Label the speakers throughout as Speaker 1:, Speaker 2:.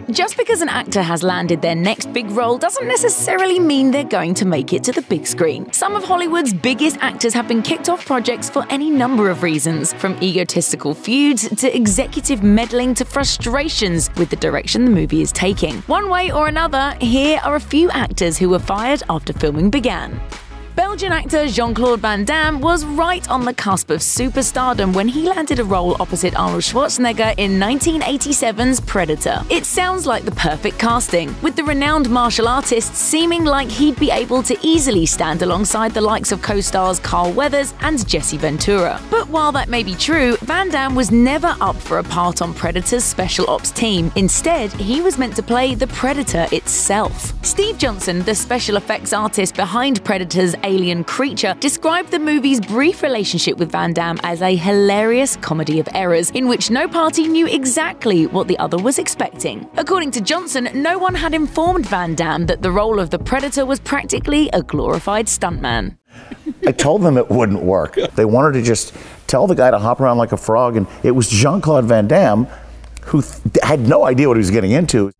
Speaker 1: Just because an actor has landed their next big role doesn't necessarily mean they're going to make it to the big screen. Some of Hollywood's biggest actors have been kicked off projects for any number of reasons, from egotistical feuds to executive meddling to frustrations with the direction the movie is taking. One way or another, here are a few actors who were fired after filming began. Belgian actor Jean-Claude Van Damme was right on the cusp of superstardom when he landed a role opposite Arnold Schwarzenegger in 1987's Predator. It sounds like the perfect casting, with the renowned martial artist seeming like he'd be able to easily stand alongside the likes of co-stars Carl Weathers and Jesse Ventura. But while that may be true, Van Damme was never up for a part on Predator's special ops team. Instead, he was meant to play the Predator itself. Steve Johnson, the special effects artist behind Predator's alien creature, described the movie's brief relationship with Van Damme as a hilarious comedy of errors, in which no party knew exactly what the other was expecting. According to Johnson, no one had informed Van Damme that the role of the Predator was practically a glorified stuntman.
Speaker 2: I told them it wouldn't work. They wanted to just tell the guy to hop around like a frog, and it was Jean-Claude Van Damme who had no idea what he was getting into.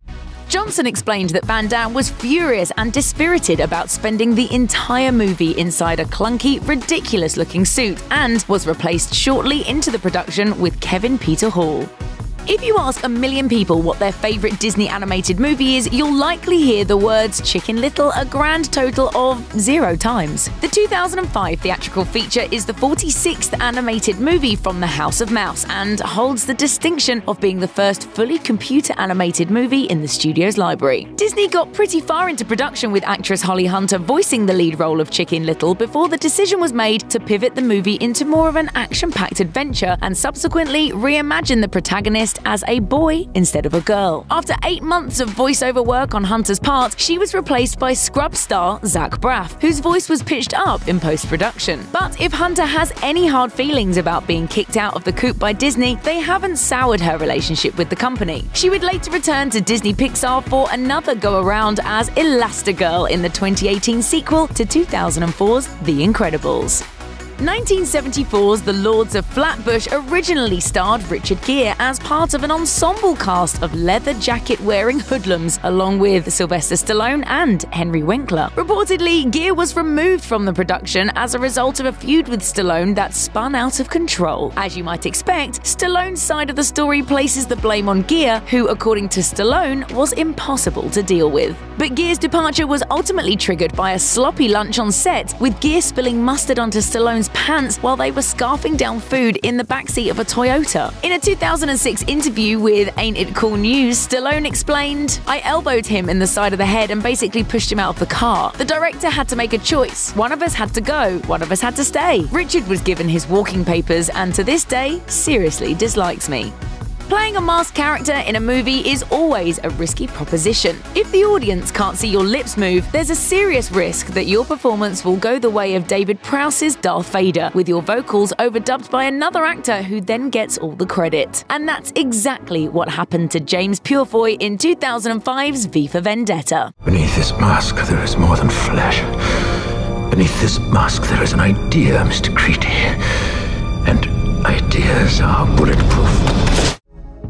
Speaker 1: Johnson explained that Van Damme was furious and dispirited about spending the entire movie inside a clunky, ridiculous-looking suit, and was replaced shortly into the production with Kevin Peter Hall. If you ask a million people what their favorite Disney animated movie is, you'll likely hear the words Chicken Little a grand total of 0 times. The 2005 theatrical feature is the 46th animated movie from the House of Mouse and holds the distinction of being the first fully computer-animated movie in the studio's library. Disney got pretty far into production with actress Holly Hunter voicing the lead role of Chicken Little before the decision was made to pivot the movie into more of an action-packed adventure and subsequently reimagine the protagonist as a boy instead of a girl. After 8 months of voiceover work on Hunter's part, she was replaced by Scrubs star Zach Braff, whose voice was pitched up in post-production. But if Hunter has any hard feelings about being kicked out of the coop by Disney, they haven't soured her relationship with the company. She would later return to Disney Pixar for another go-around as Elastigirl in the 2018 sequel to 2004's The Incredibles. 1974's The Lords of Flatbush originally starred Richard Gere as part of an ensemble cast of leather jacket-wearing hoodlums, along with Sylvester Stallone and Henry Winkler. Reportedly, Gere was removed from the production as a result of a feud with Stallone that spun out of control. As you might expect, Stallone's side of the story places the blame on Gere, who, according to Stallone, was impossible to deal with. But Gere's departure was ultimately triggered by a sloppy lunch on set, with Gere spilling mustard onto Stallone's pants while they were scarfing down food in the backseat of a Toyota. In a 2006 interview with Ain't It Cool News, Stallone explained, "I elbowed him in the side of the head and basically pushed him out of the car. The director had to make a choice. One of us had to go, one of us had to stay. Richard was given his walking papers and to this day seriously dislikes me." Playing a masked character in a movie is always a risky proposition. If the audience can't see your lips move, there's a serious risk that your performance will go the way of David Prowse's Darth Vader, with your vocals overdubbed by another actor who then gets all the credit. And that's exactly what happened to James Purefoy in 2005's V for Vendetta.
Speaker 3: Beneath this mask there is more than flesh. Beneath this mask there is an idea, Mr. Creedy. And ideas are bulletproof.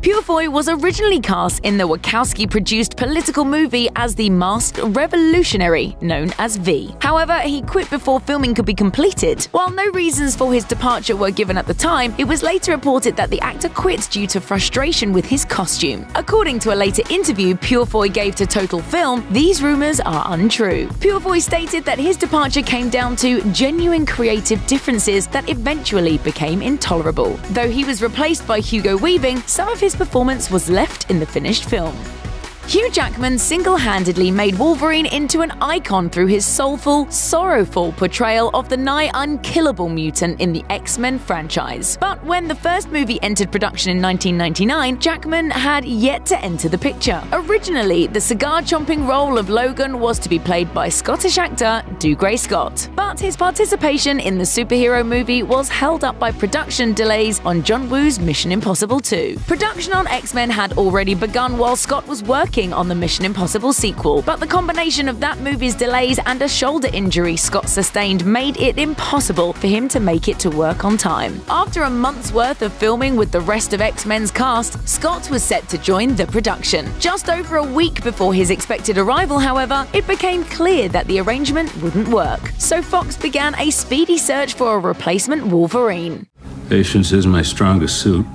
Speaker 1: Purefoy was originally cast in the Wachowski-produced political movie as the masked revolutionary, known as V. However, he quit before filming could be completed. While no reasons for his departure were given at the time, it was later reported that the actor quit due to frustration with his costume. According to a later interview Purefoy gave to Total Film, these rumors are untrue. Purefoy stated that his departure came down to genuine creative differences that eventually became intolerable. Though he was replaced by Hugo Weaving, some of his performance was left in the finished film. Hugh Jackman single-handedly made Wolverine into an icon through his soulful, sorrowful portrayal of the nigh unkillable mutant in the X-Men franchise. But when the first movie entered production in 1999, Jackman had yet to enter the picture. Originally, the cigar-chomping role of Logan was to be played by Scottish actor Dougray Scott. But his participation in the superhero movie was held up by production delays on John Woo's Mission Impossible 2. Production on X-Men had already begun while Scott was working working on the Mission Impossible sequel, but the combination of that movie's delays and a shoulder injury Scott sustained made it impossible for him to make it to work on time. After a month's worth of filming with the rest of X-Men's cast, Scott was set to join the production. Just over a week before his expected arrival, however, it became clear that the arrangement wouldn't work. So Fox began a speedy search for a replacement Wolverine.
Speaker 4: Patience is my strongest suit.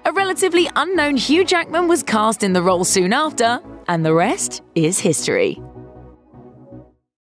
Speaker 1: A relatively unknown Hugh Jackman was cast in the role soon after, and the rest is history.